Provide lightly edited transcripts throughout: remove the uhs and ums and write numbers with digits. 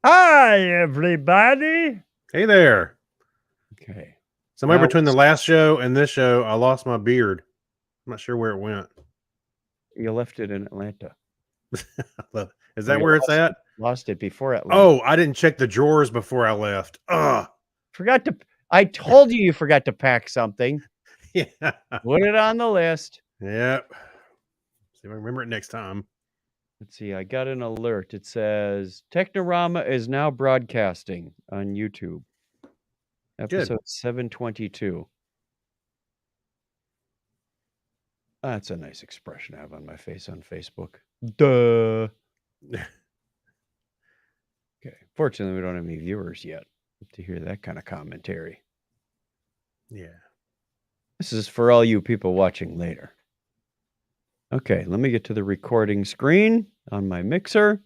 Hi, everybody. Hey there. Okay. Somewhere Well, between the last show and this show, I lost my beard. I'm not sure where it went. you left it in Atlanta. Is Or that you where it's at? lost it before Atlanta. Oh, I didn't check the drawers before I left. Ugh. I told you forgot to pack something. Yeah. Put it on the list. Yep. See if I remember it next time. Let's see. I got an alert. It says Technorama is now broadcasting on YouTube. Episode 722. That's a nice expression to have on my face on Facebook. Duh. Okay. Fortunately, we don't have any viewers yet to hear that kind of commentary. Yeah. This is for all you people watching later. Okay, let me get to the recording screen on my mixer.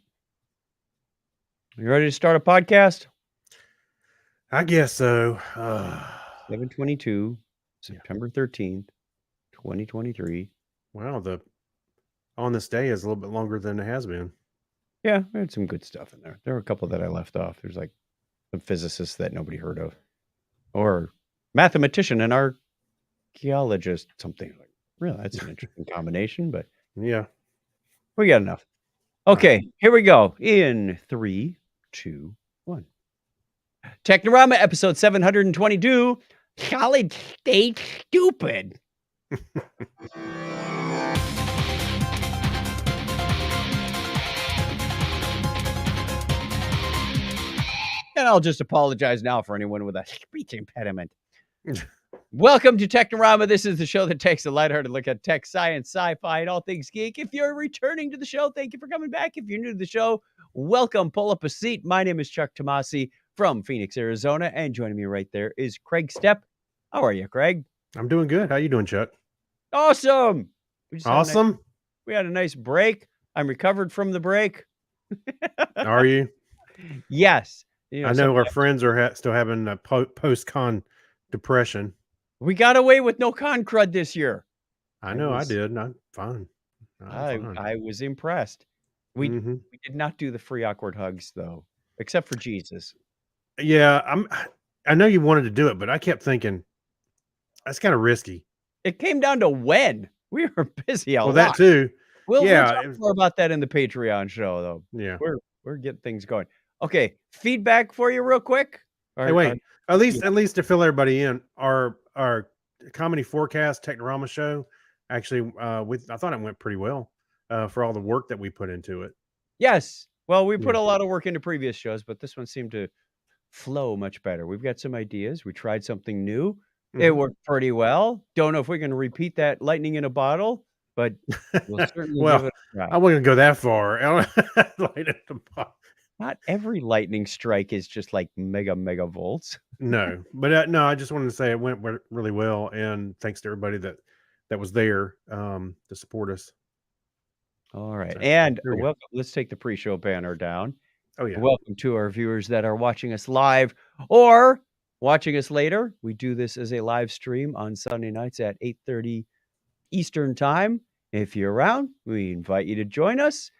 You ready to start a podcast? I guess so. 722, September 13th, 2023. Wow, the on this day is a little bit longer than it has been. Yeah, I had some good stuff in there. There were a couple that I left off. There's like some physicists that nobody heard of, or mathematician and archaeologist, something like. Really, that's an interesting combination, but Yeah. we got enough. Okay, here we go. In 3, 2, 1. Technorama episode 722. Solid state stupid. And I'll just apologize now for anyone with a speech impediment. Welcome to Technorama. This is the show that takes a lighthearted look at tech, science, sci-fi, and all things geek. If you're returning to the show, thank you for coming back. If you're new to the show, welcome. Pull up a seat. My name is Chuck Tomasi from Phoenix, Arizona, and joining me right there is Craig Stepp. How are you, Craig? I'm doing good. How you doing, Chuck? Awesome. Awesome. We had a nice break. I'm recovered from the break. Are you? Yes. I know our friends are still having a post-con depression. We got away with no con crud this year. I know I did. I'm fine. I was impressed. We did not do the free awkward hugs though, except for Jesus. Yeah, I know you wanted to do it, but I kept thinking that's kind of risky. It came down to when we were busy. Well, that too. We'll talk more about that in the Patreon show, though. Yeah, we're getting things going. Okay, feedback for you, real quick. Hey, wait. At least to fill everybody in, our comedy forecast Technorama show actually, I thought it went pretty well for all the work that we put into it. Yes. Well, we put a lot of work into previous shows, but this one seemed to flow much better. We've got some ideas. We tried something new. It worked pretty well. Don't know if we can repeat that lightning in a bottle, but we'll certainly give it a try. I wouldn't go that far. Not every lightning strike is just like mega volts. No, but no, I just wanted to say it went really well, and thanks to everybody that was there to support us. All right, so, and welcome. Let's take the pre-show banner down. Oh yeah, welcome to our viewers that are watching us live or watching us later. We do this as a live stream on Sunday nights at 8:30 Eastern time. If you're around, we invite you to join us.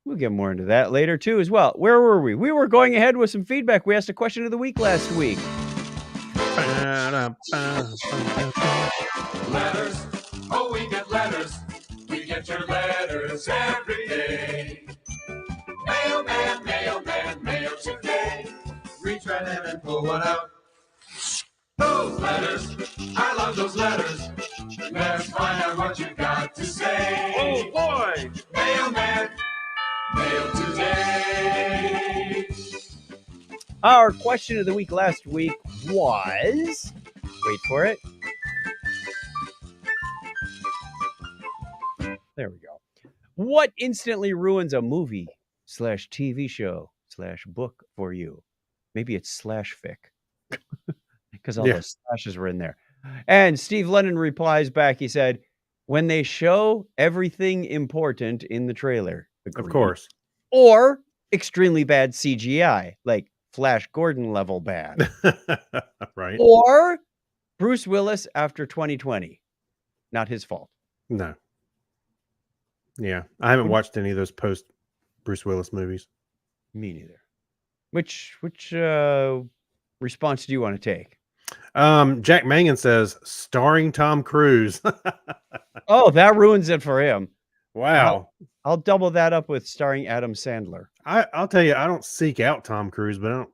We'll get more into that later, too, as well. Where were we? We were going ahead with some feedback. We asked a question of the week last week. Letters. Oh, we get letters. We get your letters every day. Mailman, mailman, mail today. Reach right in and pull one out. Those letters. I love those letters. Let's find out what you got to say. Oh, boy. Mailman. Mail today. Our question of the week last week was, wait for it. There we go. What instantly ruins a movie / TV show / book for you? Maybe it's /fic because all those slashes were in there. And Steve Lennon replies back. He said, when they show everything important in the trailer. Agreed. Of course. Or extremely bad CGI, like Flash Gordon level bad. Right. Or Bruce Willis after 2020. Not his fault. No. Yeah. I haven't watched any of those post Bruce Willis movies. Me neither. Which response do you want to take? Jack Mangan says, starring Tom Cruise. Oh, that ruins it for him. Wow. I'll double that up with starring Adam Sandler. I'll tell you, I don't seek out Tom Cruise, but I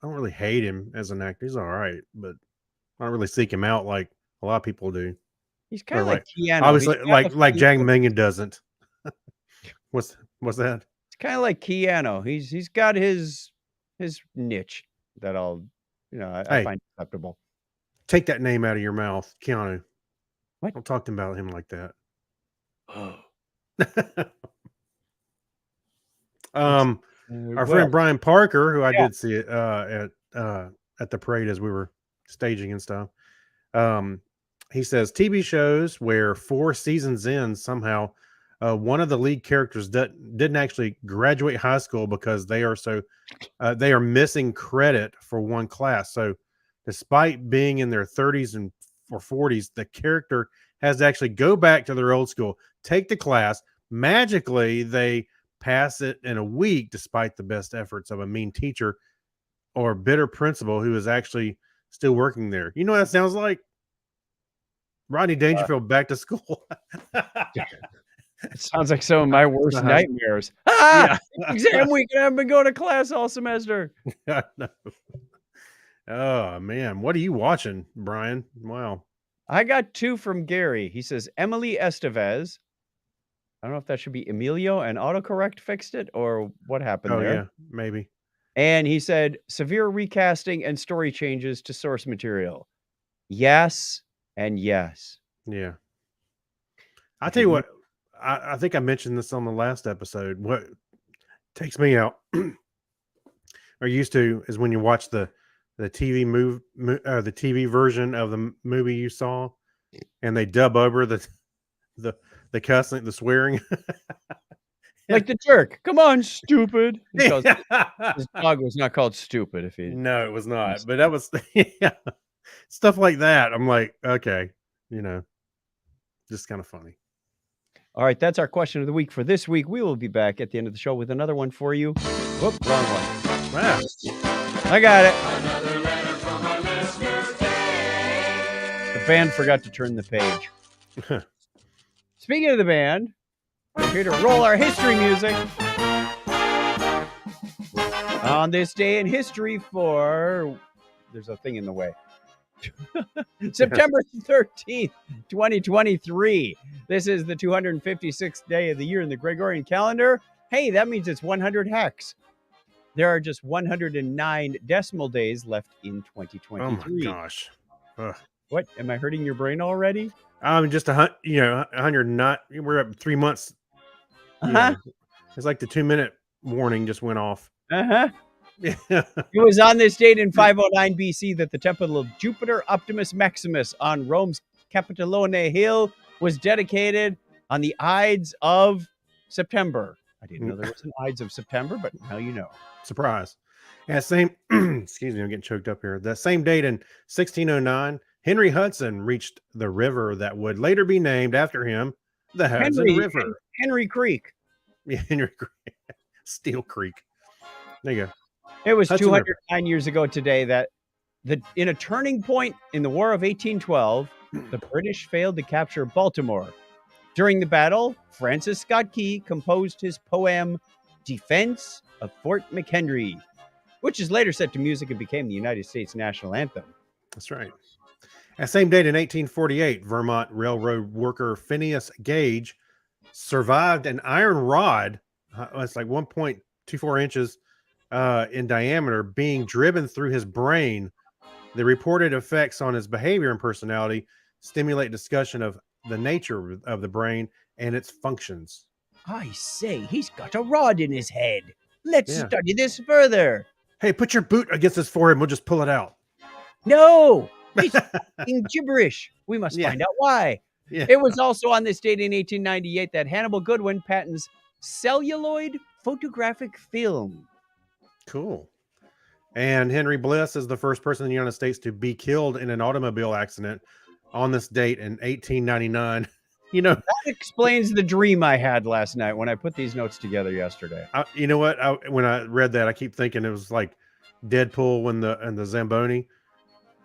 don't really hate him as an actor. He's all right, but I don't really seek him out like a lot of people do. He's kind of like Keanu. Obviously, He's got a like feel Jack for- Mangan doesn't. What's that? It's kind of like Keanu. He's got his niche that I Hey. find acceptable. Take that name out of your mouth, Keanu. What? Don't talk about him like that. Oh. Our friend Brian Parker, who I did see at the parade as we were staging and stuff. He says TV shows where 4 seasons in, somehow one of the lead characters didn't actually graduate high school because they are missing credit for one class. So despite being in their 30s or 40s, the character has to actually go back to their old school, take the class. Magically, they pass it in a week, despite the best efforts of a mean teacher or bitter principal who is actually still working there. You know what that sounds like? Rodney Dangerfield back to school. It sounds like some of my worst Uh-huh. nightmares. Exam week, and I've been going to class all semester. I know. Oh man, what are you watching, Brian? Wow. I got 2 from Gary. He says Emily Estevez. I don't know if that should be Emilio and autocorrect fixed it or what happened Oh there. yeah, maybe. And he said severe recasting and story changes to source material. Yes and yes. Yeah. I tell you what, I think I mentioned this on the last episode. What takes me out or used to is when you watch the TV the TV version of the movie you saw, and they dub over the cussing, the swearing. Like the jerk. Come on, stupid. His dog was not called stupid if he No, it was not. But that was stuff like that. I'm like, okay, just kind of funny. All right, that's our question of the week for this week. We will be back at the end of the show with another one for you. Whoop, wrong one. Wow. I got it. Another letter from our listener Dave. The band forgot to turn the page. Speaking of the band, we're here to roll our history music. On this day in history there's a thing in the way. September 13th, 2023. This is the 256th day of the year in the Gregorian calendar. Hey, that means it's 100 hex. There are just 109 decimal days left in 2023. Oh my gosh. Ugh. What? Am I hurting your brain already? Just 100 not. We're up 3 months. Uh-huh. It's like the 2-minute warning just went off. Uh-huh. Yeah. It was on this date in 509 BC that the temple of Jupiter Optimus Maximus on Rome's Capitolone Hill was dedicated on the Ides of September. I didn't know there was an Ides of September, but now you know. Surprise. And same, excuse me, I'm getting choked up here. The same date in 1609, Henry Hudson reached the river that would later be named after him, the Hudson River. Henry Creek. Yeah, Henry Creek. Steel Creek. There you go. It was Hudson 209 years ago today that in a turning point in the War of 1812, the British failed to capture Baltimore. During the battle, Francis Scott Key composed his poem Defense of Fort McHenry, which is later set to music and became the United States national anthem. That's right. That same date in 1848, Vermont railroad worker Phineas Gage survived an iron rod. It's like 1.24 inches in diameter being driven through his brain. The reported effects on his behavior and personality stimulate discussion of the nature of the brain and its functions. I say, he's got a rod in his head. Let's Yeah. study this further. Hey, put your boot against his forehead and we'll just pull it out. No, he's speaking gibberish. We must Yeah. find out why. Yeah. It was also on this date in 1898 that Hannibal Goodwin patents celluloid photographic film. Cool. And Henry Bliss is the first person in the United States to be killed in an automobile accident on this date in 1899. That explains the dream I had last night when I put these notes together yesterday. You know what? When I read that, I keep thinking it was like Deadpool and the Zamboni.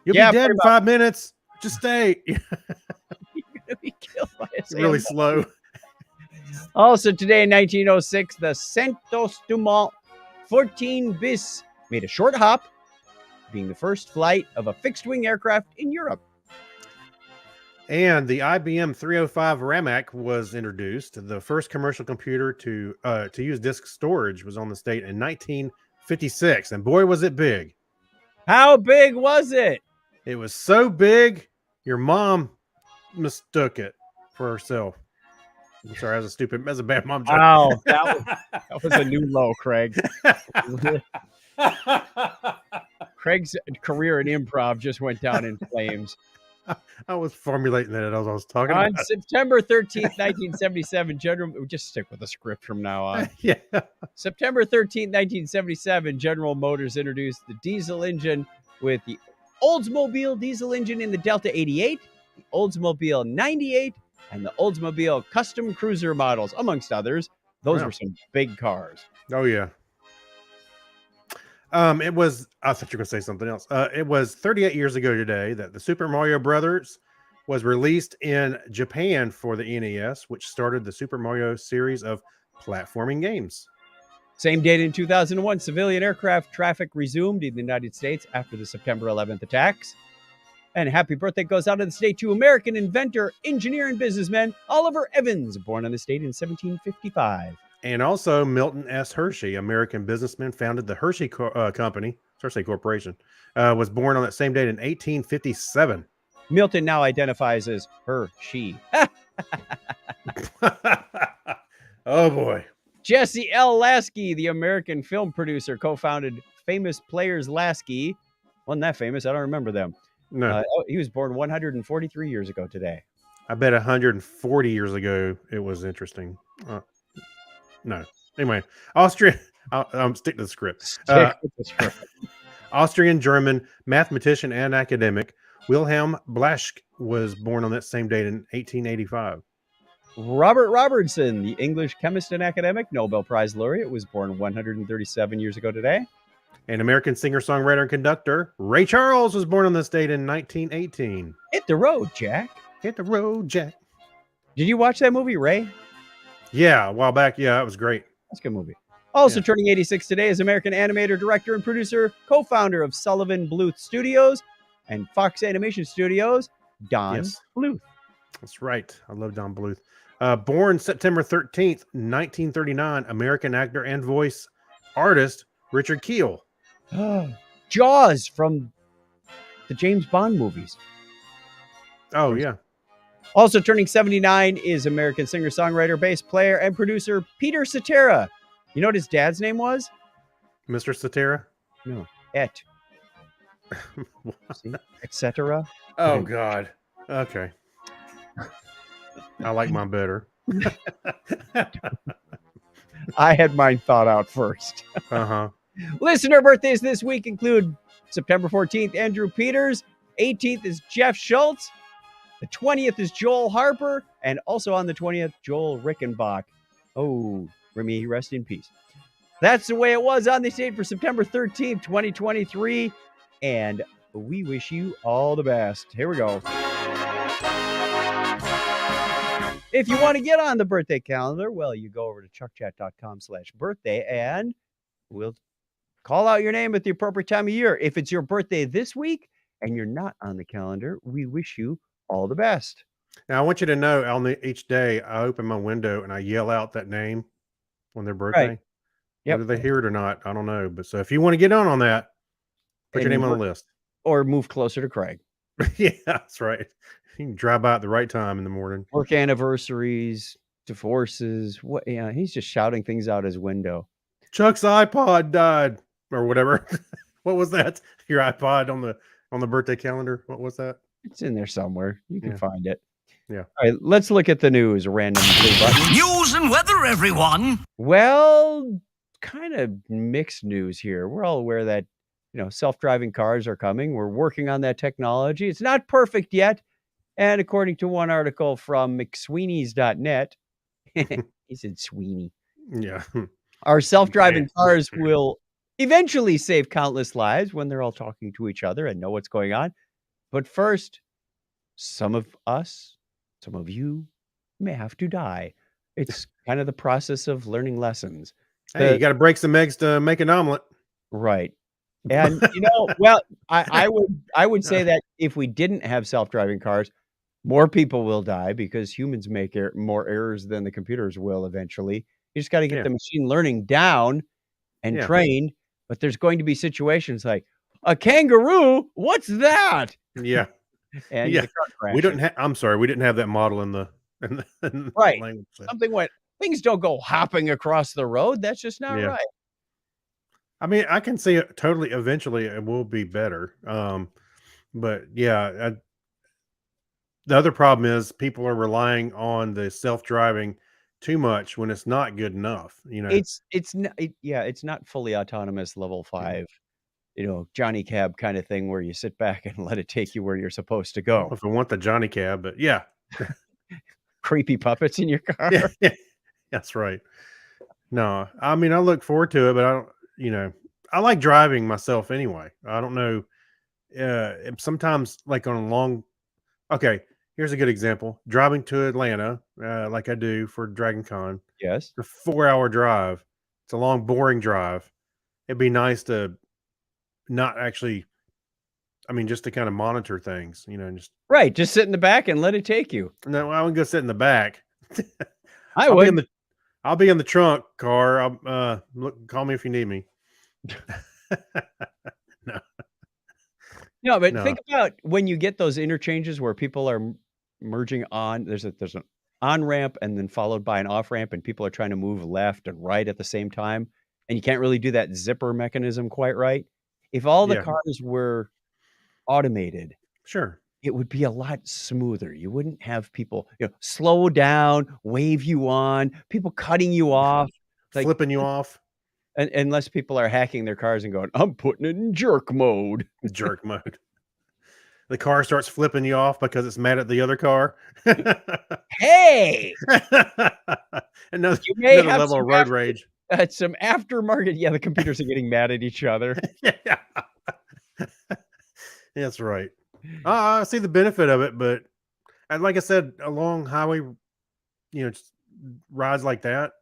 You'll Yeah, be dead pretty in 5 minutes. Just stay. You're gonna be killed by a Really Zamboni. slow. Also today in 1906, the Santos Dumont 14 bis made a short hop, being the first flight of a fixed-wing aircraft in Europe. And the IBM 305 Ramac was introduced. The first commercial computer to use disk storage was on the state in 1956, and boy was it big. How big was it? It was so big, your mom mistook it for herself. I'm sorry, that's a bad mom joke. Wow, that was a new low, Craig. Craig's career in improv just went down in flames. I was formulating that as I was talking On about. September 13th, 1977, we'll just stick with the script from now on. Yeah. September 13th, 1977, General Motors introduced the diesel engine with the Oldsmobile diesel engine in the Delta 88, the Oldsmobile 98, and the Oldsmobile Custom Cruiser models, amongst others. Those Wow. were some big cars. Oh yeah. It was. I thought you were going to say something else. It was 38 years ago today that the Super Mario Brothers was released in Japan for the NES, which started the Super Mario series of platforming games. Same date in 2001, civilian aircraft traffic resumed in the United States after the September 11th attacks. And happy birthday goes out of the state to American inventor, engineer, and businessman Oliver Evans, born on the state in 1755. And also Milton S. Hershey, American businessman, founded the Hershey Company, Hershey Corporation, was born on that same date in 1857. Milton now identifies as her, she. Oh boy. Jesse L. Lasky, the American film producer, co-founded Famous Players Lasky. Wasn't that famous? I don't remember them. No, He was born 143 years ago today. I bet 140 years ago it was interesting. No. Anyway, Austrian. I'll stick to the script. Stick with the script. Austrian-German mathematician and academic Wilhelm Blaschke was born on that same date in 1885. Robert Robertson, the English chemist and academic, Nobel Prize laureate, was born 137 years ago today. An American singer, songwriter, and conductor, Ray Charles, was born on this date in 1918. Hit the road, Jack. Hit the road, Jack. Did you watch that movie, Ray? Yeah, a while back. Yeah, it was great. That's a good movie. Also Yeah. turning 86 today is American animator, director, and producer, co-founder of Sullivan Bluth Studios and Fox Animation Studios, Don Yes. Bluth. That's right. I love Don Bluth. Born September 13th, 1939, American actor and voice artist Richard Kiel. Jaws from the James Bond movies. Oh, yeah. Also turning 79 is American singer, songwriter, bass player, and producer Peter Cetera. You know what his dad's name was? Mr. Cetera. Et. Etc. Oh, God. Okay. I like mine better. I had mine thought out first. Uh-huh. Listener birthdays this week include September 14th, Andrew Peters. 18th is Jeff Schultz. The 20th is Joel Harper. And also on the 20th, Joel Rickenbach. Oh, may he rest in peace. That's the way it was on this date for September 13th, 2023. And we wish you all the best. Here we go. If you want to get on the birthday calendar, well, you go over to chuckchat.com/birthday and we'll call out your name at the appropriate time of year. If it's your birthday this week and you're not on the calendar, we wish you all the best. Now, I want you to know, each day I open my window and I yell out that name on their birthday. Yep. Whether they hear it or not, I don't know. But so if you want to get on that, put your And name on the list. Or move closer to Craig. Yeah, that's right. You can drive by at the right time in the morning. Work anniversaries, divorces. What? Yeah, he's just shouting things out his window. Chuck's iPod died or whatever. What was that? Your iPod on the birthday calendar? What was that? It's in there somewhere. You can Yeah. find it. Yeah. All right, let's look at the news. Random blue button. News and weather, everyone. Well, kind of mixed news here. We're all aware that, self-driving cars are coming. We're working on that technology. It's not perfect yet. And according to one article from McSweeney's.net, he said Sweeney. Yeah. Our self-driving cars will eventually save countless lives when they're all talking to each other and know what's going on. But first, some of us, some of you may have to die. It's kind of the process of learning lessons. Hey, you The got to break some eggs to make an omelet. Right. And well, I would say that if we didn't have self-driving cars, more people will die because humans make more errors than the computers will eventually. You just got to get Yeah. the machine learning down and Yeah. trained, but there's going to be situations like a kangaroo. What's that? Yeah. And Yeah. the car We crashes. didn't I'm sorry, we didn't have that model in the Right. language set. Something went. Things don't go hopping across the road. That's just not Yeah. right. I mean, I can see it totally eventually it will be better. But yeah, the other problem is people are relying on the self-driving too much when it's not good enough, It's not. It's not fully autonomous level 5. Johnny Cab kind of thing where you sit back and let it take you where you're supposed to I don't know go. if I want the Johnny Cab, but yeah. Creepy puppets in your car. Yeah, that's right. No, I mean, I look forward to it, but I don't, I like driving myself anyway. I don't know. Sometimes, like on a long, okay, here's a good example. Driving to Atlanta, like I do for Dragon Con, Yes. a 4-hour drive. It's a long, boring drive. It'd be nice to not actually, I mean, just to kind of monitor things, just, Right. Just sit in the back and let it take you. no, I wouldn't go sit in the back. I I'll be in would. I'll be in the trunk car. Call me if you need me. No, but No. think about when you get those interchanges where people are merging on. There's an on ramp and then followed by an off ramp, and people are trying to move left and right at the same time, and you can't really do that zipper mechanism quite right. If all the Yeah. cars were automated, Sure. it would be a lot smoother. You wouldn't have people, slow down, wave you on, people cutting you off, like Flipping you off. unless people are hacking their cars and going, "I'm putting it in jerk mode." Jerk mode. The car starts flipping you off because it's mad at the other car. Hey, another you may another have level some of road rage. some aftermarket. Yeah, the computers are getting mad at each other. Yeah. That's right. I see the benefit of it, but like I said, along highway, just rides like that,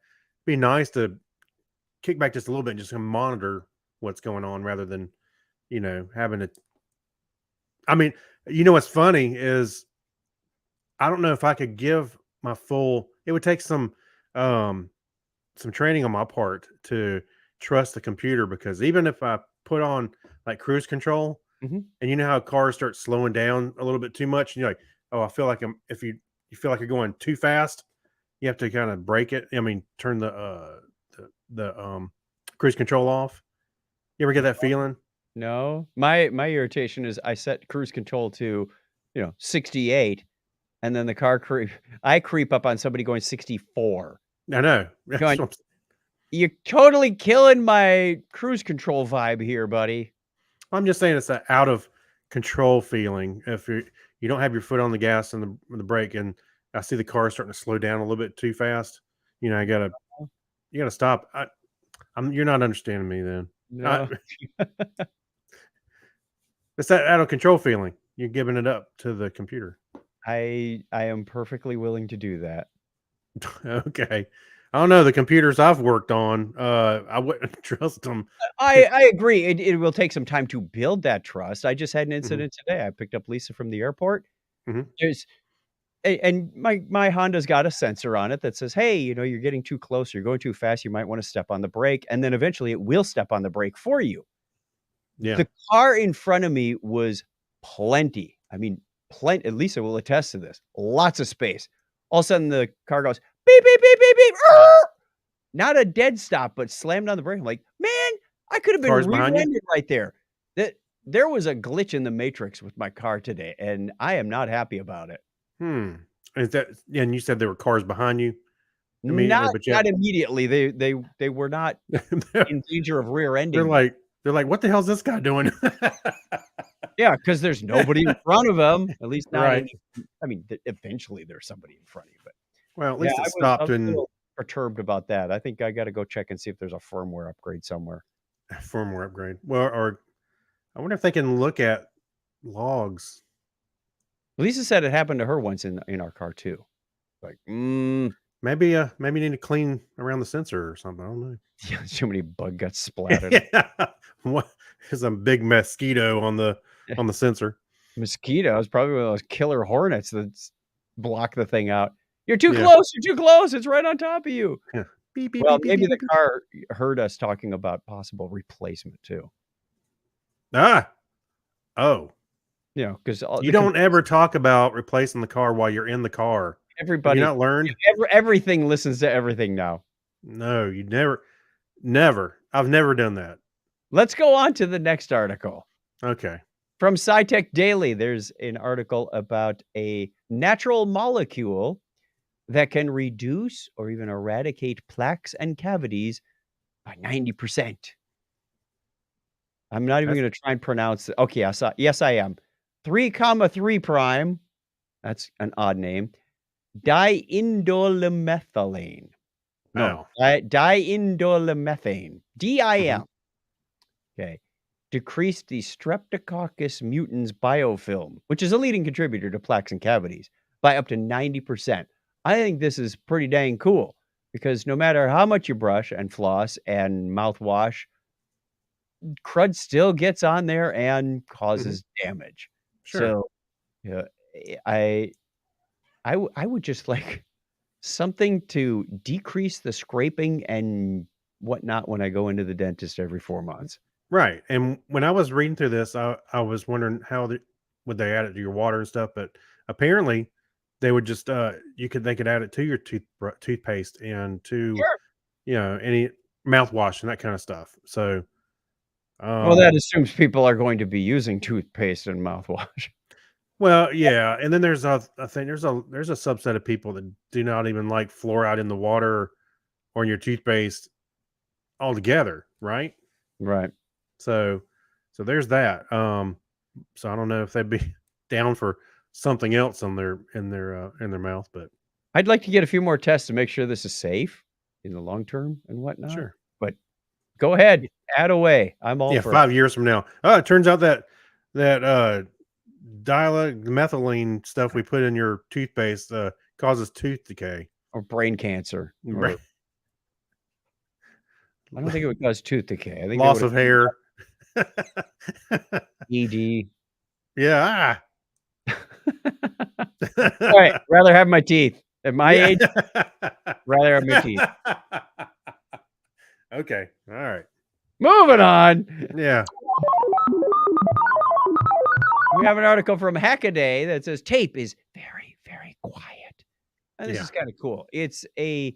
be nice to kick back just a little bit and just monitor what's going on rather than, having to. I mean, what's funny is I don't know if I could give my full. It would take some training on my part to trust the computer, because even if I put on like cruise control, Mhm. and you know how cars start slowing down a little bit too much, and you're like, oh, I feel like if you feel like you're going too fast, you have to kind of break it. I mean, turn the cruise control off. You ever get that feeling? No, my irritation is I set cruise control to, 68, and then the car I creep up on somebody going 64. I know. That's Going, what you're totally killing my cruise control vibe here, buddy. I'm just saying, it's an out of control feeling if you don't have your foot on the gas and the brake, and I see the car starting to slow down a little bit too fast. You gotta stop. You're not understanding me then. No. It's that out of control feeling. You're giving it up to the computer. I am perfectly willing to do that. Okay. I don't know. The computers I've worked on, I wouldn't trust them. I agree. It will take some time to build that trust. I just had an Mm-hmm. incident today. I picked up Lisa from the airport. Mhm. And my Honda's got a sensor on it that says, "Hey, you're getting too close. You're going too fast. You might want to step on the brake." And then eventually it will step on the brake for you. Yeah. The car in front of me was plenty. I mean, plenty. Lisa will attest to this. Lots of space. All of a sudden, the car goes beep, beep, beep, beep, beep. Not a dead stop, but slammed on the brake. I'm like, man, I could have been Cars behind you? rear-ended right there. There was a glitch in the matrix with my car today, and I am not happy about it. Is that? And you said there were cars behind you immediately, Not but not immediately. They were not in danger of rear-ending me. they're like, what the hell's this guy doing? Yeah, because there's nobody in front of him, at least not Right. I mean, eventually there's somebody in front of you, but Well, at yeah, least it I stopped was a and little perturbed about that. I think I gotta go check and see if there's a firmware upgrade somewhere. Firmware upgrade. Well, or I wonder if they can look at logs. Lisa said it happened to her once in our car too. Like, Maybe you need to clean around the sensor or something. I don't know. yeah, so many bug got splattered. Yeah. What is a big mosquito on the sensor? Mosquitoes, probably one of those killer hornets that block the thing out. You're too Yeah. close. You're too close. It's right on top of you. Yeah. Beep, beep, Well, beep, beep, maybe beep, the beep. car heard us talking about possible replacement too. Ah. Oh. You know, because You don't ever talk about replacing the car while you're in the car. Have everybody, you not learned? everything listens to everything now. No, you never. I've never done that. Let's go on to the next article. Okay. From SciTech Daily, there's an article about a natural molecule that can reduce or even eradicate plaques and cavities by 90%. I'm not even going to try and pronounce it. Okay, yes, I am. 3,3 prime. That's an odd name. Diindolylmethylene. No, diindolylmethane. DIM. Okay. Decreased the Streptococcus mutans biofilm, which is a leading contributor to plaques and cavities, by up to 90%. I think this is pretty dang cool because no matter how much you brush and floss and mouthwash, crud still gets on there and causes damage. Sure. So, yeah, I would just like something to decrease the scraping and whatnot when I go into the dentist every 4 months. Right. And when I was reading through this, I was wondering how would they add it to your water and stuff, but apparently they would just they could add it to your toothpaste and to any mouthwash and that kind of stuff. So well, that assumes people are going to be using toothpaste and mouthwash. Well, yeah, and then there's a subset of people that do not even like fluoride in the water or in your toothpaste altogether, right? Right. So there's that. So I don't know if they'd be down for something else in their mouth, but I'd like to get a few more tests to make sure this is safe in the long term and whatnot. sure. But go ahead, add away. I'm all for 5 years from now. Oh, it turns out that dimethylene stuff we put in your toothpaste causes tooth decay or brain cancer. Or, I don't think it would cause tooth decay. I think loss of hair. ED. Yeah. All right. Rather have my teeth. At my age, rather have my teeth. Okay. All right. Moving on. Yeah. We have an article from Hackaday that says tape is very, very quiet. And this is kind of cool. It's a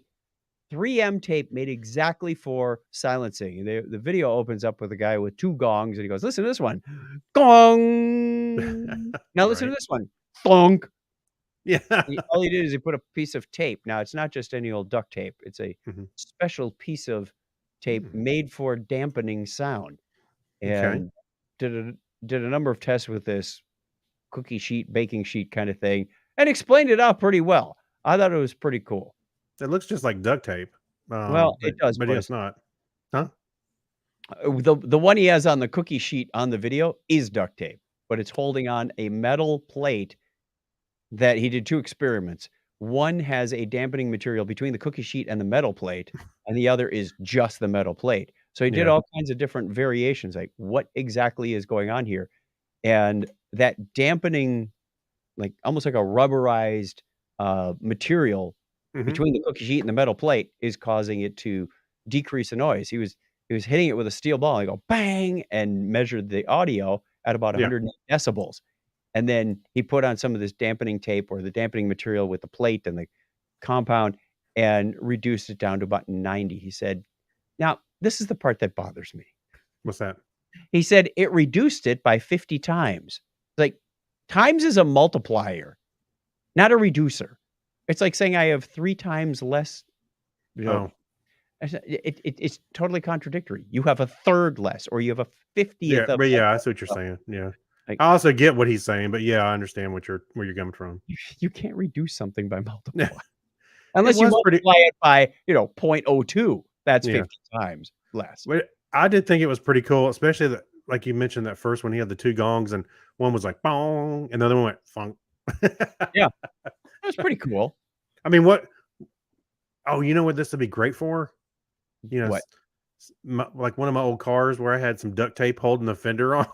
3M tape made exactly for silencing. The video opens up with a guy with 2 gongs and he goes, listen to this one. Gong. Now listen to this one. Thunk. Yeah. All he did is he put a piece of tape. Now it's not just any old duct tape. It's a special piece of tape made for dampening sound. And did a number of tests with this cookie sheet, baking sheet kind of thing, and explained it out pretty well. I thought it was pretty cool. It looks just like duct tape. Well, it does, but it's not. Huh? The one he has on the cookie sheet on the video is duct tape, but it's holding on a metal plate that he did 2 experiments. One has a dampening material between the cookie sheet and the metal plate, and the other is just the metal plate. So he did all kinds of different variations, like what exactly is going on here. And that dampening, like almost like a rubberized material between the cookie sheet and the metal plate is causing it to decrease the noise. He was hitting it with a steel ball and go bang and measured the audio at about 100 decibels. And then he put on some of this dampening tape or the dampening material with the plate and the compound and reduced it down to about 90. He said, now, this is the part that bothers me. What's that? He said it reduced it by 50 times. Like, times is a multiplier, not a reducer. It's like saying I have 3 times less. It's totally contradictory. You have a third less, or you have a 50th. Yeah, but I see what you're saying. Yeah. I also get what he's saying, but I understand where you're coming from. You can't reduce something by multiply. Unless you multiply it by, 0.02. That's 50 times less. I did think it was pretty cool, especially that, like you mentioned, that first one, he had the two gongs, and one was like bong, and the other one went funk. Yeah. That's pretty cool. I mean, what? Oh, you know what this would be great for? You know, What? like one of my old cars where I had some duct tape holding the fender on.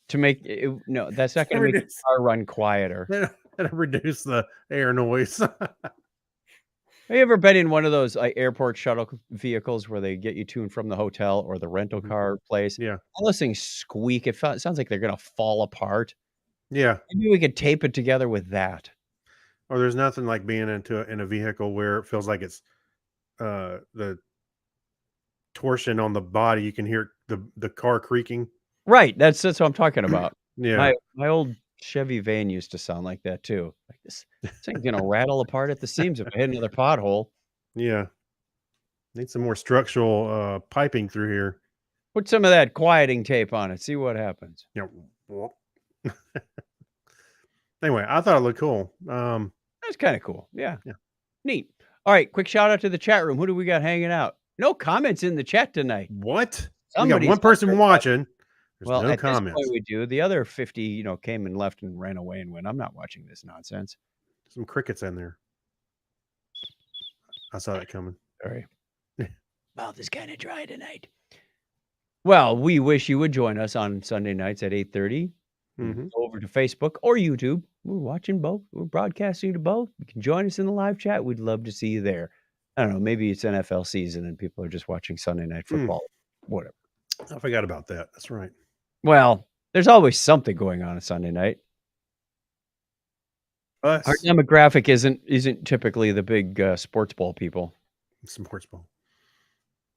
To make it, no, that's not going to make the Reduce- car run quieter. and reduce the air noise. Have you ever been in one of those airport shuttle vehicles where they get you to and from the hotel or the rental car place? Yeah, All those things squeak. It sounds like they're going to fall apart. yeah. Maybe we could tape it together with that. Or there's nothing like being in a vehicle where it feels like it's the torsion on the body. You can hear the car creaking. Right. That's what I'm talking about. Yeah, My old Chevy van used to sound like that too. Like this thing's going to rattle apart at the seams if I hit another pothole. yeah. Need some more structural piping through here. Put some of that quieting tape on it. See what happens. You know. Anyway, I thought it looked cool. That's kind of cool. Yeah. Yeah. Neat. All right. Quick shout out to the chat room. Who do we got hanging out? No comments in the chat tonight. What? Somebody's We got one person watching. There's Well, no at this comments. point we do. The other 50, came and left and ran away and went, I'm not watching this nonsense. Some crickets in there. I saw that coming. Sorry. Mouth is kind of dry tonight. Well, we wish you would join us on Sunday nights at 8:30. Mhm. Go over to Facebook or YouTube. We're watching both. We're broadcasting to both. You can join us in the live chat. We'd love to see you there. I don't know. Maybe it's NFL season and people are just watching Sunday night football. Whatever. I forgot about that. That's right. Well, there's always something going on Sunday night. Us. Our demographic isn't typically the big sports ball people. Some sports ball.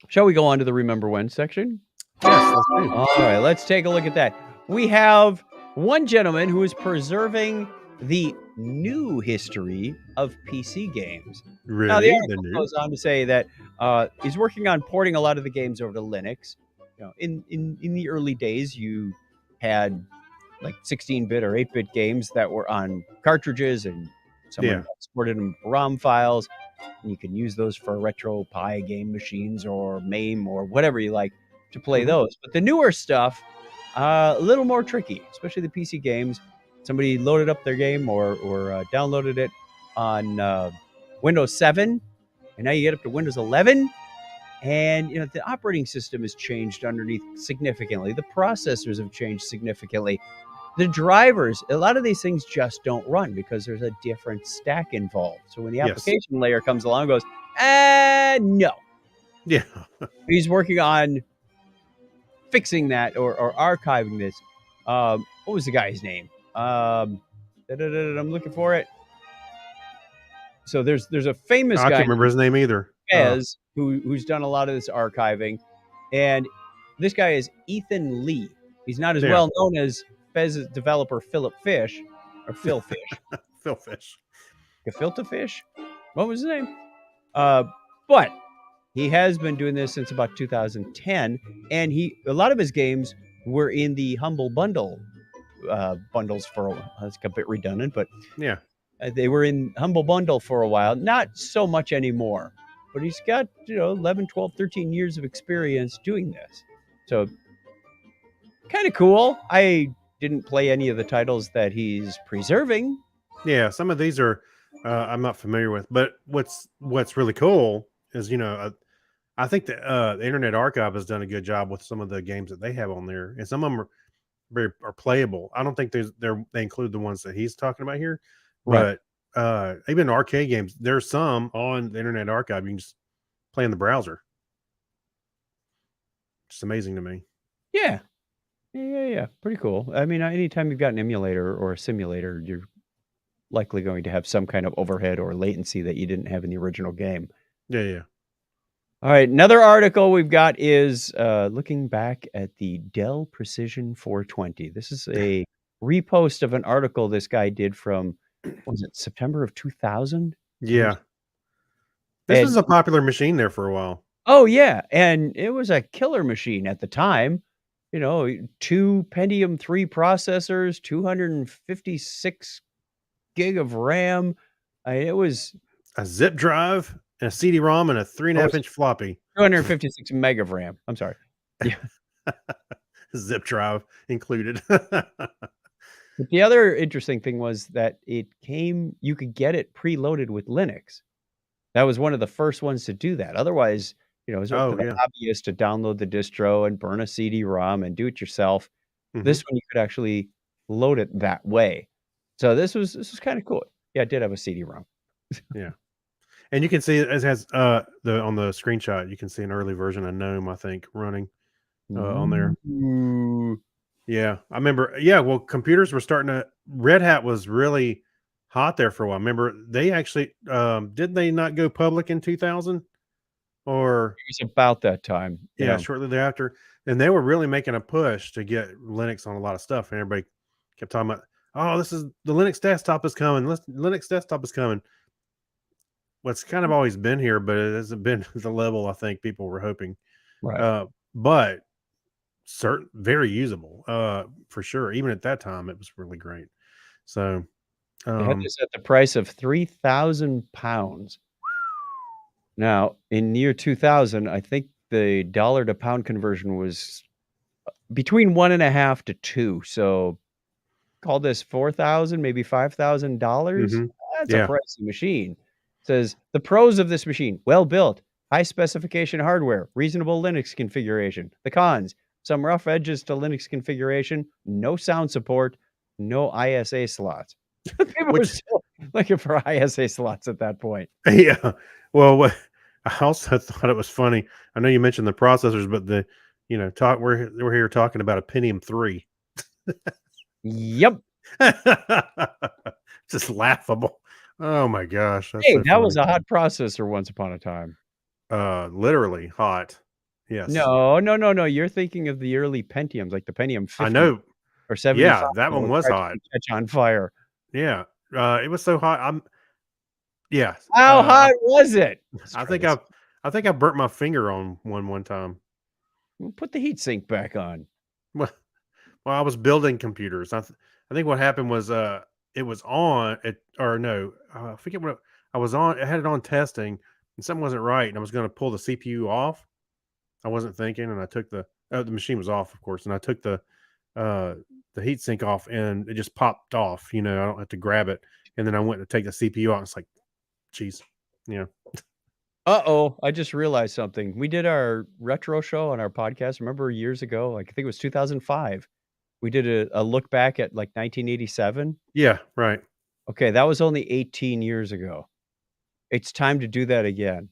Shall we go on to the Remember When section? Yes, let's do. All right, let's take a look at that. We have one gentleman who is preserving the new history of PC games. Now, the Really? The article new? goes on to say that he's working on porting a lot of the games over to Linux. In the early days, you had like 16-bit or 8-bit games that were on cartridges, and someone exported them ROM files, and you can use those for RetroPie game machines or MAME or whatever you like to play those. But the newer stuff, a little more tricky, especially the PC games. Somebody loaded up their game or downloaded it on Windows 7, and now you get up to Windows 11. And the operating system has changed underneath significantly. The processors have changed significantly. The drivers, a lot of these things just don't run because there's a different stack involved. So when the application layer comes along and goes, no. Yeah. He's working on fixing that or archiving this. What was the guy's name? I'm looking for it. So there's a famous guy. I can't remember his name either. Fez, who's done a lot of this archiving, and this guy is Ethan Lee. He's not as well known as Fez's developer Philip Fish or Phil Fish. Phil Fish. Gefilte Fish? What was his name? But he has been doing this since about 2010, and a lot of his games were in the Humble Bundle bundles for a while. That's a bit redundant, but yeah, they were in Humble Bundle for a while. Not so much anymore. But he's got, 11, 12, 13 years of experience doing this. So kind of cool. I didn't play any of the titles that he's preserving. Yeah, some of these are I'm not familiar with. But what's really cool is, I think the Internet Archive has done a good job with some of the games that they have on there. And some of them are playable. I don't think they include the ones that he's talking about here. Right. But even arcade games, there's some on the Internet Archive you can just play in the browser. It's amazing to me. Yeah. Pretty cool. I mean, anytime you've got an emulator or a simulator, you're likely going to have some kind of overhead or latency that you didn't have in the original game. Yeah. All right. Another article we've got is looking back at the Dell Precision 420. This is a repost of an article this guy did from, what was it, September of 2000? Yeah. This was a popular machine there for a while. Oh, yeah. And it was a killer machine at the time. 2 Pentium 3 processors, 256 gig of RAM. It was a zip drive, and a CD-ROM, and a 3.5-inch floppy. 256 meg of RAM. I'm sorry. Zip drive included. But the other interesting thing was that you could get it preloaded with Linux. That was one of the first ones to do that. Otherwise, it was up to the hobbyist to download the distro and burn a CD-ROM and do it yourself. Mhm. This one you could actually load it that way. So this was kind of cool. Yeah, it did have a CD-ROM. Yeah. And you can see it has on the screenshot, you can see an early version of GNOME, I think, running on there. Ooh. Yeah, I remember. Yeah, well, computers were starting to. Red Hat was really hot there for a while. Remember, they actually did they not go public in 2000? Or It was about that time. yeah, shortly thereafter. And they were really making a push to get Linux on a lot of stuff. And everybody kept talking about, oh, this is the Linux desktop is coming. Linux desktop is coming. Well, it's kind of always been here, but it hasn't been the level I think people were hoping. Right. But very usable for sure. Even at that time, it was really great. So they had this at the price of £3,000. Now, in the year 2000, I think the dollar to pound conversion was between 1.5 to 2. So call this $4,000, maybe $5,000. That's a pricey machine. It says the pros of this machine: well built, high specification hardware, reasonable Linux configuration. The cons: some rough edges to Linux configuration, no sound support, no ISA slots. People were still looking for ISA slots at that point. Yeah. Well, I also thought it was funny. I know you mentioned the processors, but we're here talking about a Pentium 3. Yep. Just laughable. Oh my gosh. Hey, that was a hot processor once upon a time. Literally hot. Yes. No. You're thinking of the early Pentiums, like the Pentium 50. I know. Or 75. Yeah, that one was hot. Catch on fire. Yeah. It was so hot. Yeah. How hot was it? I think I burnt my finger on one time. Put the heat sink back on. Well, I was building computers. I think what happened was it was on it, or no, I forget what I was on. I had it on testing, and something wasn't right, and I was going to pull the CPU off. I wasn't thinking, and I took the machine was off, of course, and I took the heat sink off, and it just popped off. I don't have to grab it, and then I went to take the CPU out. And it's like, geez, yeah. Uh-oh, I just realized something. We did our retro show on our podcast. Remember years ago, like I think it was 2005. We did a look back at like 1987. Yeah, right. Okay, that was only 18 years ago. It's time to do that again.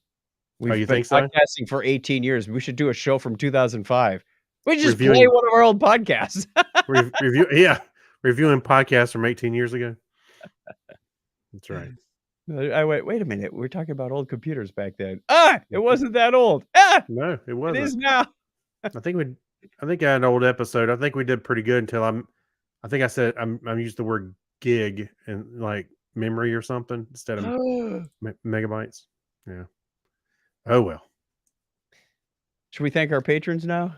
We've been podcasting for 18 years. We should do a show from 2005. We just play one of our old podcasts. Reviewing podcasts from 18 years ago. That's right. I wait a minute. We're talking about old computers back then. It wasn't that old. No, it wasn't. It is now. I think I had an old episode. I think we did pretty good until I think I said I used the word gig and like memory or something instead of megabytes. Yeah. Oh well. Should we thank our patrons now?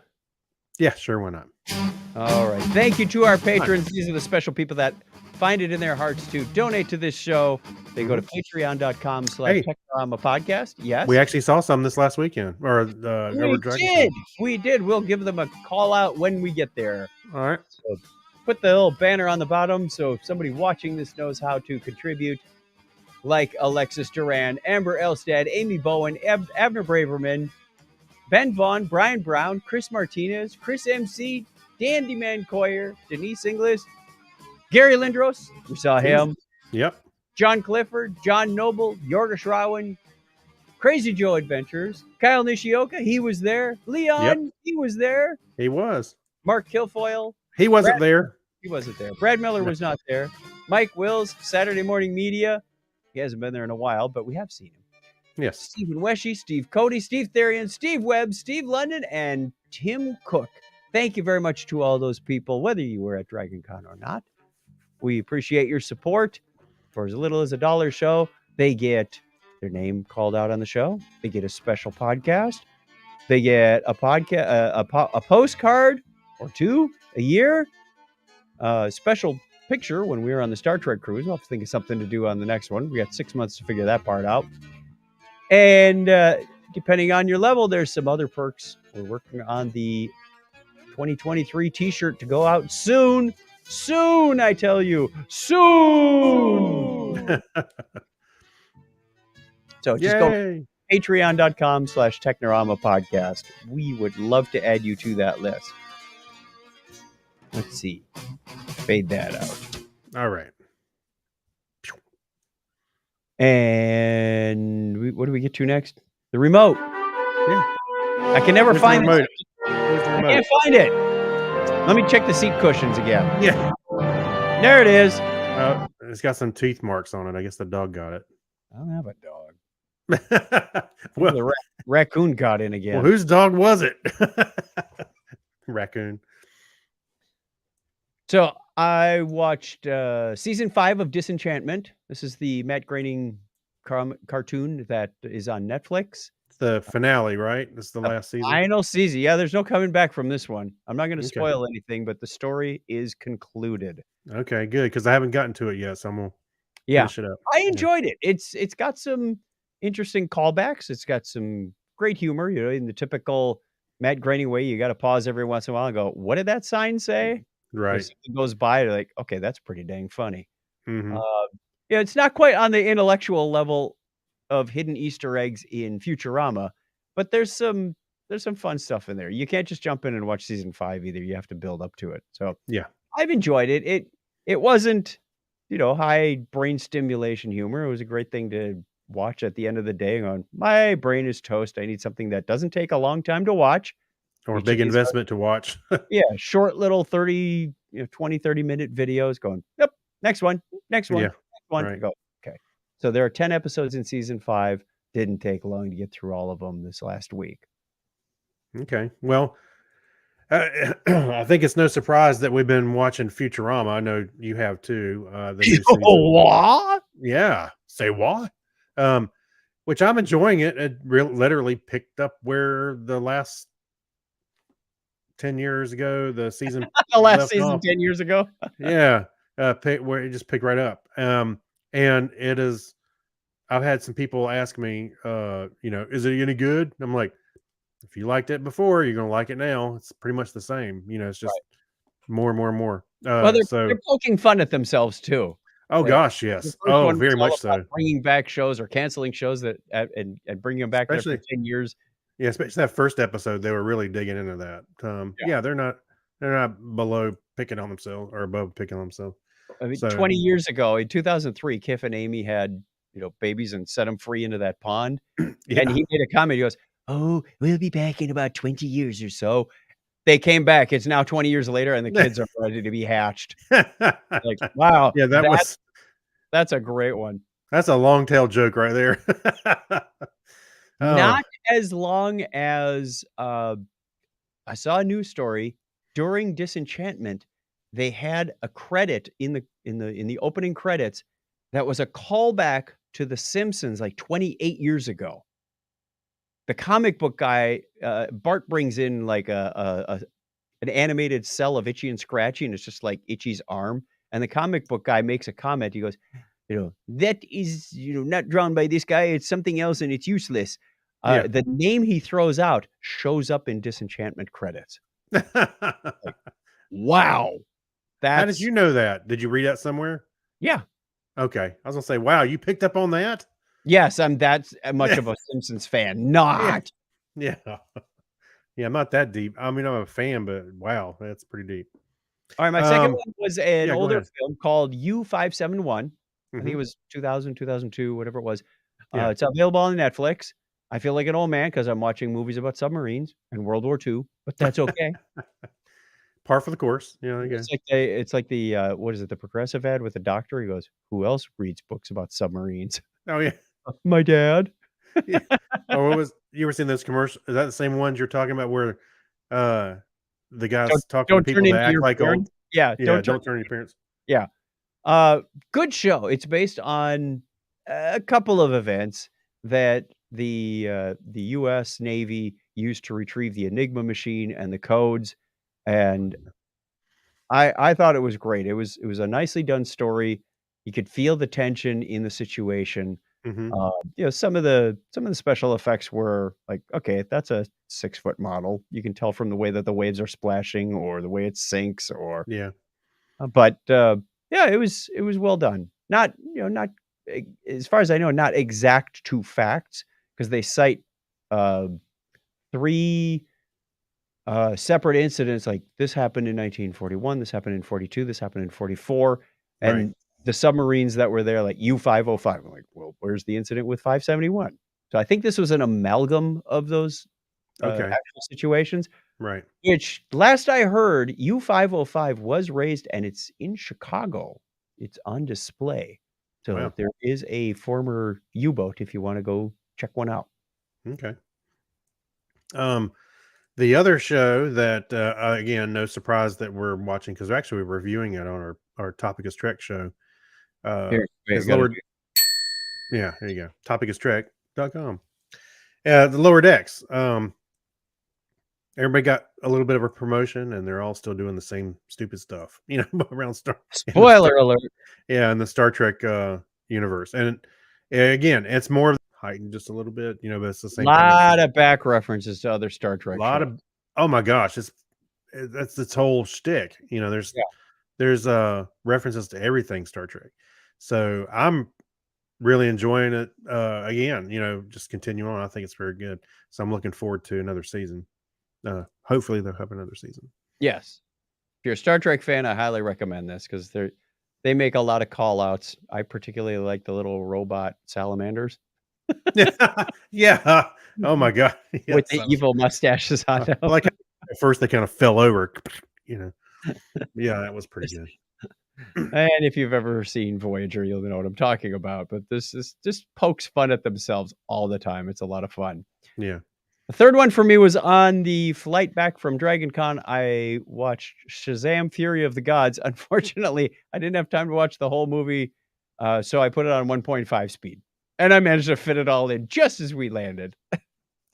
Yeah, sure. Why not? All right. Thank you to our patrons. These are the special people that find it in their hearts to donate to this show. They go to patreon.com/Technorama podcast. Yes. We actually saw some this last weekend. We did. We'll give them a call out when we get there. All right. So put the little banner on the bottom so if somebody watching this knows how to contribute, like Alexis Duran, Amber Elstad, Amy Bowen, Abner Braverman, Ben Vaughn, Brian Brown, Chris Martinez, Chris MC, Dandy Mancoyer, Denise Inglis, Gary Lindros, we saw him. Yep. John Clifford, John Noble, Yorga Shrawan, Crazy Joe Adventures, Kyle Nishioka, he was there. Leon, he was there. He was. Mark Kilfoyle. He wasn't there. He wasn't there. Brad Miller was not there. Mike Wills, Saturday Morning Media. He hasn't been there in a while, but we have seen him. Yes. Stephen Weshy, Steve Cody, Steve Therian, Steve Webb, Steve London, and Tim Cook. Thank you very much to all those people, whether you were at DragonCon or not. We appreciate your support. For as little as $1 show, they get their name called out on the show. They get a special podcast. They get a podcast, a postcard or two a year. Special picture when we were on the Star Trek cruise. I'll have to think of something to do on the next one. We got 6 months to figure that part out. And depending on your level, there's some other perks. We're working on the 2023 t-shirt to go out soon. Soon, I tell you. Soon. So just go Yay! patreon.com/Technorama podcast. We would love to add you to that list. Let's see. Fade that out. All right. And what do we get to next? The remote. Yeah. I can never Where's the find it. remote? Where's the I remote? can't find it. Let me check the seat cushions again. Yeah. There it is. It's got some teeth marks on it. I guess the dog got it. I don't have a dog. well, The raccoon got in again. well, whose dog was it? Raccoon. So I watched season 5 of Disenchantment. This is the Matt Groening cartoon that is on Netflix. It's the finale, right? This is the last season. Final season. Yeah, there's no coming back from this one. I'm not going to Okay. spoil anything, but the story is concluded. Okay, good, because I haven't gotten to it yet, so I'm gonna Yeah, finish it up. I enjoyed it. It's got some interesting callbacks. It's got some great humor, in the typical Matt Groening way. You got to pause every once in a while and go, "What did that sign say?" Or Right. something goes by, you're like, "Okay, that's pretty dang funny." hmm Yeah, it's not quite on the intellectual level of hidden Easter eggs in Futurama, but there's some fun stuff in there. You can't just jump in and watch season 5 either. You have to build up to it. So Yeah. I've enjoyed it. It wasn't, high brain stimulation humor. It was a great thing to watch at the end of the day. Going, my brain is toast. I need something that doesn't take a long time to watch. Or a Which big is investment to watch. Yeah, short little 30, 20, 30-minute videos going, yep, next one, next one, Yeah, next one. right. Go. Okay. So there are 10 episodes in season 5. Didn't take long to get through all of them this last week. Okay. Well, I think it's no surprise that we've been watching Futurama. I know you have too. The new season. What? Yeah. Say what? Which I'm enjoying it. It literally picked up where the last 10 years ago, the season The last left season off. 10 years ago? Yeah. Where it just picked right up. And it is, I've had some people ask me, is it any good? I'm like, if you liked it before, you're going to like it now. It's pretty much the same. It's just more and more and more. Well, they're poking fun at themselves too. Oh The gosh, yes. first Oh, one was very all much about so. bringing back shows or canceling shows that and bringing them back there for Especially- 10 years. Yeah, especially that first episode, they were really digging into that. Yeah, they're not below picking on themselves or above picking on themselves. I mean, So- 20 years ago, in 2003, Kif and Amy had, babies and set them free into that pond. Yeah. And he made a comment. He goes, "Oh, we'll be back in about 20 years or so." They came back. It's now 20 years later, and the kids are ready to be hatched. Like, wow. yeah, That's a great one. that's a long tail joke right there. Oh, Not as long as I saw a news story during Disenchantment. They had a credit in the opening credits that was a callback to The Simpsons like 28 years ago. The comic book guy, Bart, brings in like an animated cell of Itchy and Scratchy, and it's just like Itchy's arm. And the comic book guy makes a comment. He goes, that is, not drawn by this guy. It's something else, and it's useless. Yeah. The name he throws out shows up in Disenchantment credits. Wow. How did you know that? Did you read that somewhere? Yeah. Okay. I was gonna say, wow, you picked up on that? Yes, I'm that much of a Simpsons fan. Not. Yeah. Yeah, I'm not that deep. I mean, I'm a fan, but wow, that's pretty deep. All right, my second one was an yeah, go older ahead. film called U-571. I think Mhm. it was 2000, 2002, whatever it was. Yeah. It's available on Netflix. I feel like an old man because I'm watching movies about submarines and World War II, but that's okay. Par for the course. Yeah, there you go. It's like the what is it? The Progressive ad with the doctor. He goes, "Who else reads books about submarines?" Oh yeah. My dad. Oh, what was you ever seen those commercials? Is that the same ones you're talking about where the guys talking to people that act like old? Yeah, Yeah, don't turn your parents. Good show. It's based on a couple of events that the U.S. Navy used to retrieve the Enigma machine and the codes, and I thought it was great. It was a nicely done story. You could feel the tension in the situation. Hmm. Some of the special effects were like, okay, that's a 6-foot model. You can tell from the way that the waves are splashing or the way it sinks, or Yeah. but yeah, it was well done. Not not as far as I know, not exact to facts because they cite uh, 3 separate incidents. Like this happened in 1941, this happened in 42, this happened in 44, Right. and the submarines that were there, like U-505. I'm like, well, where's the incident with 571? So I think this was an amalgam of those Okay. actual situations. Right. Which last I heard, U-505 was raised and it's in Chicago. It's on display. So Wow. there is a former U-boat if you want to go check one out. Okay. Um, the other show that again, no surprise that we're watching because actually we're reviewing it on our Topic is Trek show. Here, wait, Is gotta lower. Yeah, there you go. Topicustrek.com. The Lower Decks. Everybody got a little bit of a promotion, and they're all still doing the same stupid stuff, around spoiler alert. in the Star Trek universe. And again, it's more heightened just a little bit, but it's the same kind of Lot of back references to other Star a Trek lot shows. of. Oh my gosh, that's its whole shtick. Yeah. There's references to everything Star Trek. So I'm really enjoying it. Again, just continue on. I think it's very good. So I'm looking forward to another season. Hopefully they'll have another season. Yes. If you're a Star Trek fan, I highly recommend this because they make a lot of call outs. I particularly like the little robot salamanders Yeah. Oh my god. with Yes, the that was- evil mustaches on them. I like how at first they kind of fell over. Yeah, that was pretty good. And if you've ever seen Voyager, you'll know what I'm talking about. But this is just pokes fun at themselves all the time. It's a lot of fun. Yeah. The third one for me was on the flight back from Dragon Con. I watched Shazam! Fury of the Gods. Unfortunately, I didn't have time to watch the whole movie, so I put it on 1.5 speed. And I managed to fit it all in just as we landed.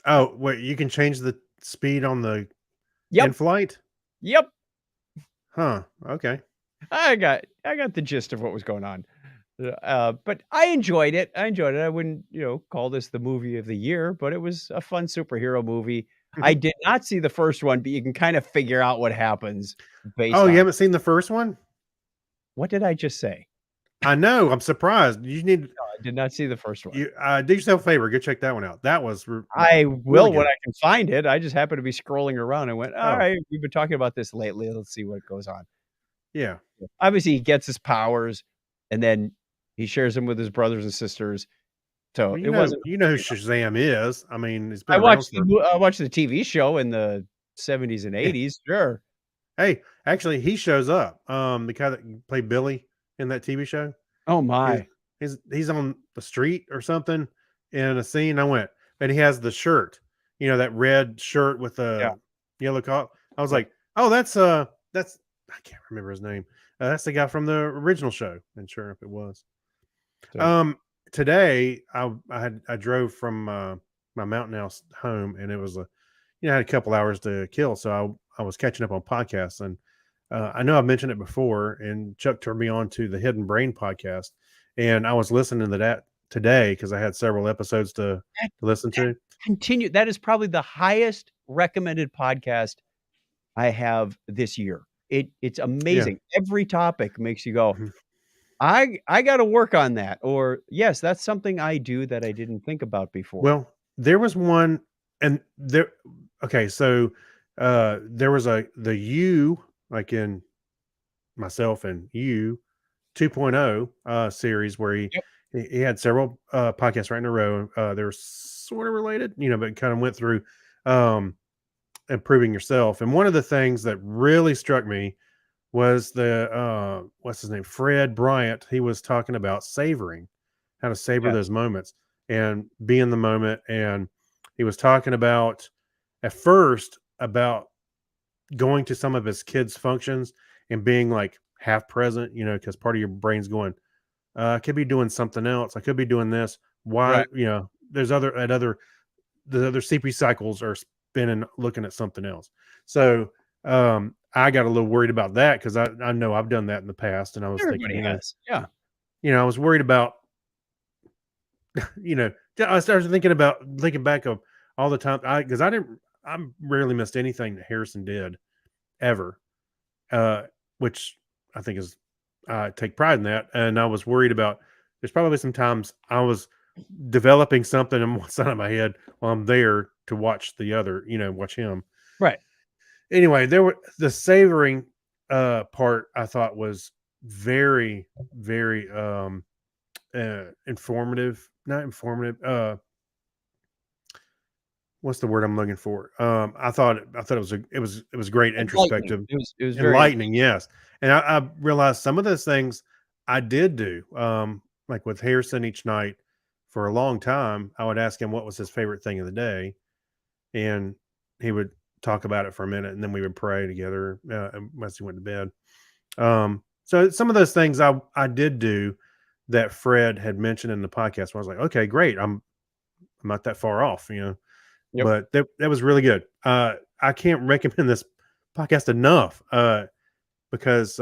Oh, wait, you can change the speed on the Yep. in-flight? Yep. Huh. Okay. I got the gist of what was going on. But I enjoyed it. I wouldn't, call this the movie of the year, but it was a fun superhero movie. I Mhm. did not see the first one, but you can kind of figure out what happens based Oh, on you haven't seen the first one? what did I just say? I know. I'm surprised. You need No, I did not see the first one. you do yourself a favor. Go check that one out. That was I will really when good. I can find it. I just happened to be scrolling around and went, all Oh. right, we've been talking about this lately. Let's see what goes on. Yeah. Obviously, he gets his powers and then he shares them with his brothers and sisters. So Well, it wasn't. you know who Shazam is. I mean, he's been I around watched for. I watched the TV show in the 70s and Yeah. 80s. Sure. Hey, actually, he shows up. The guy that played Billy in that TV show. Oh He's, my. he's on the street or something in a scene. I went, and he has the shirt. That red shirt with Yeah. the yellow collar. I was Yeah. like, oh, that's I can't remember his name. That's the guy from the original show. And sure enough, it was. So, Today I drove from my mountain house home, and it was I had a couple hours to kill, so I was catching up on podcasts, and I know I've mentioned it before, and Chuck turned me on to the Hidden Brain podcast, and I was listening to that today because I had several episodes to listen to. continue. That is probably the highest recommended podcast I have this year. It's amazing. Every topic makes you go, Mhm. I got to work on that. Or yes, that's something I do that I didn't think about before. Well, there was one, and there. Okay, so there was the you like in myself and you 2.0 series where Yep. he had several podcasts right in a row. They were sort of related, but kind of went through um, improving yourself. And one of the things that really struck me was the what's his name, Fred Bryant. He was talking about savoring, how to savor Yes. those moments and be in the moment. And he was talking about at first about going to some of his kids' functions and being like half present, because part of your brain's going, I could be doing something else. I could be doing this. Why, Right. there's the other CP cycles are spinning, looking at something else. So I got a little worried about that because I know I've done that in the past, and I was Everybody thinking, has. Yeah. I was worried about you know, I started thinking back of all the time because I rarely missed anything that Harrison did ever, which I think is I take pride in that. And I was worried about. There's probably some times I was developing something on one side of my head while I'm there to watch the other, watch him. Right. Anyway, there were the savoring part I thought was very, very informative. Not informative. What's the word I'm looking for? I thought it was great, introspective, It was very enlightening. Yes, and I realized some of those things I did do. Like with Harrison each night for a long time, I would ask him what was his favorite thing of the day, and he would talk about it for a minute, and then we would pray together once he went to bed. So some of those things I did do that Fred had mentioned in the podcast. Where I was like, okay, great, I'm not that far off, Yep. But that was really good. I can't recommend this podcast enough because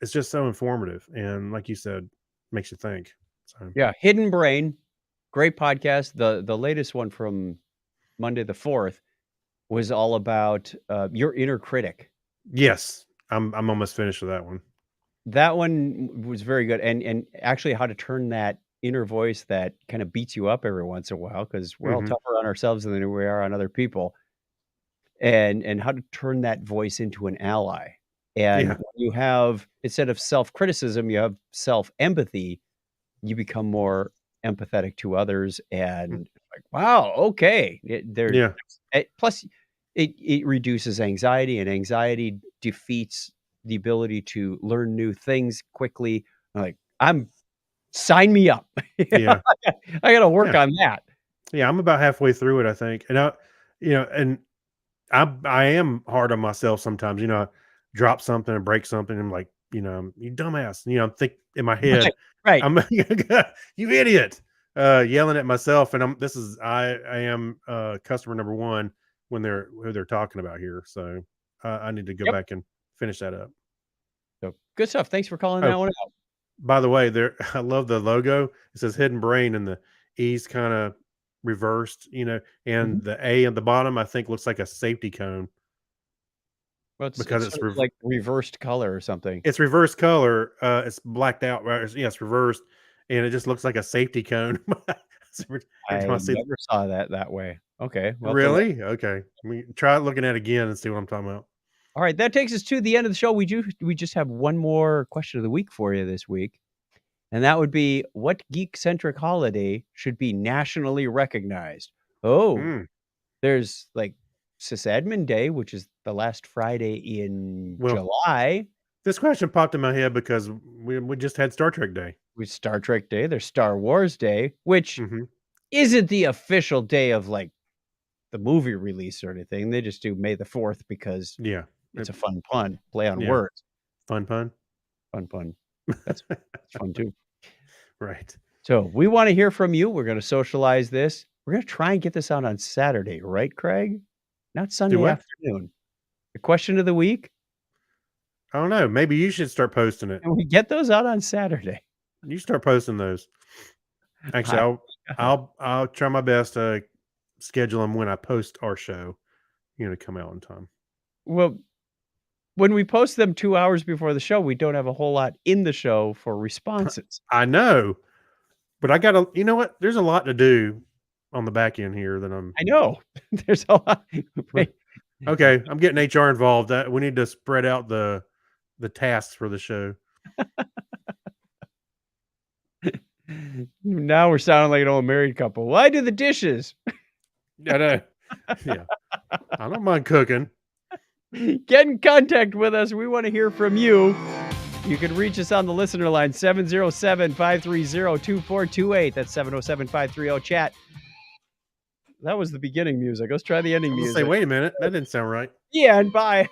it's just so informative and, like you said, makes you think. So Yeah, Hidden Brain, great podcast. The latest one from Monday the 4th was all about your inner critic. yes, I'm almost finished with that one. That one was very good, and actually how to turn that inner voice that kind of beats you up every once in a while because we're all Mhm. tougher on ourselves than we are on other people, and how to turn that voice into an ally. And Yeah, when you have, instead of self-criticism, you have self-empathy, you become more empathetic to others and like, wow, okay. yeah, Plus it reduces anxiety, and anxiety defeats the ability to learn new things quickly. Like, sign me up. yeah, I got to work yeah, on that. yeah. I'm about halfway through it, I think, and and I am hard on myself sometimes. I drop something and break something. I'm like, you dumbass. I'm think in my head, Right. Right. I'm you idiot, yelling at myself. And I am customer number one when who they're talking about here. So I need to go Yep. back and finish that up. So good stuff. Thanks for calling Oh, that one out. by the way, I love the logo. It says Hidden Brain and the E's kind of reversed, Mhm. and the A at the bottom I think looks like a safety cone Well, because it's sort of like reversed color or something. it's reverse color. It's blacked out, right? It's reversed, and it just looks like a safety cone. Every time I I see never saw that way. Okay. Well, really? Okay. Try looking at it again and see what I'm talking about. all right, that takes us to the end of the show. We just have one more question of the week for you this week, and that would be, what geek-centric holiday should be nationally recognized? Oh, Mm. there's like Sysadmin Day, which is the last Friday in Well, July. this question popped in my head because we just had Star Trek Day. With Star Trek Day, there's Star Wars Day, which Hmm. isn't the official day of like the movie release or anything. They just do May the 4th because Yeah. it's a fun pun, play on Yeah. words. Fun pun. Fun pun. That's fun too. Right. So we want to hear from you. We're going to socialize this. We're going to try and get this out on Saturday, right, Craig? Not Sunday what? afternoon. The question of the week. I don't know. Maybe you should start posting it. And we get those out on Saturday. You start posting those. Actually, Hi. I'll try my best to schedule them when I post our show, to come out in time. Well, when we post them 2 hours before the show, we don't have a whole lot in the show for responses. I know, but I gotta. You know what? There's a lot to do on the back end here that I'm. I know. There's a lot. Okay, I'm getting HR involved. We need to spread out the tasks for the show. Now we're sounding like an old married couple. Well, I do the dishes. I know. Yeah, I don't mind cooking. Get in contact with us. We want to hear from you. You can reach us on the listener line, 707-530-2428. That's 707-530-CHAT. That was the beginning music. Let's try the ending I was music. gonna say, wait a minute, that didn't sound right. Yeah, and bye.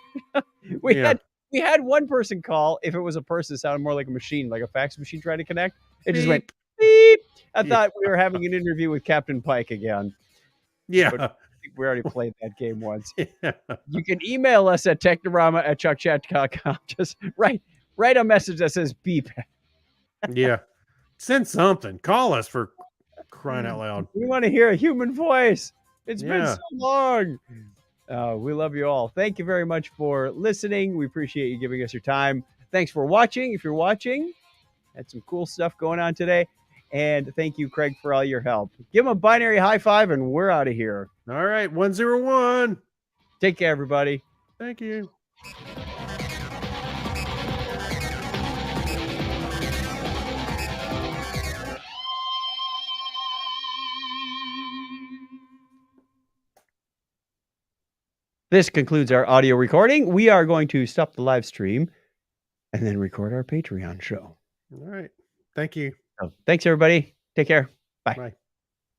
we Yeah. had one person call. If it was a person, it sounded more like a machine, like a fax machine trying to connect. It just went beep. I Yeah. thought we were having an interview with Captain Pike again. Yeah. I think we already played that game once. Yeah. You can email us at technorama@chuckchat.com. Just write a message that says beep. Yeah. Send something. Call us for Crying out loud. We want to hear a human voice. It's been Yeah. so long. We love you all. Thank you very much for listening. We appreciate you giving us your time. Thanks for watching. If you're watching, had some cool stuff going on today. And thank you, Craig, for all your help. Give him a binary high five, and we're out of here. All right, 101. Take care, everybody. Thank you. This concludes our audio recording. We are going to stop the live stream and then record our Patreon show. All right. Thank you. So, thanks, everybody. Take care. Bye. Bye.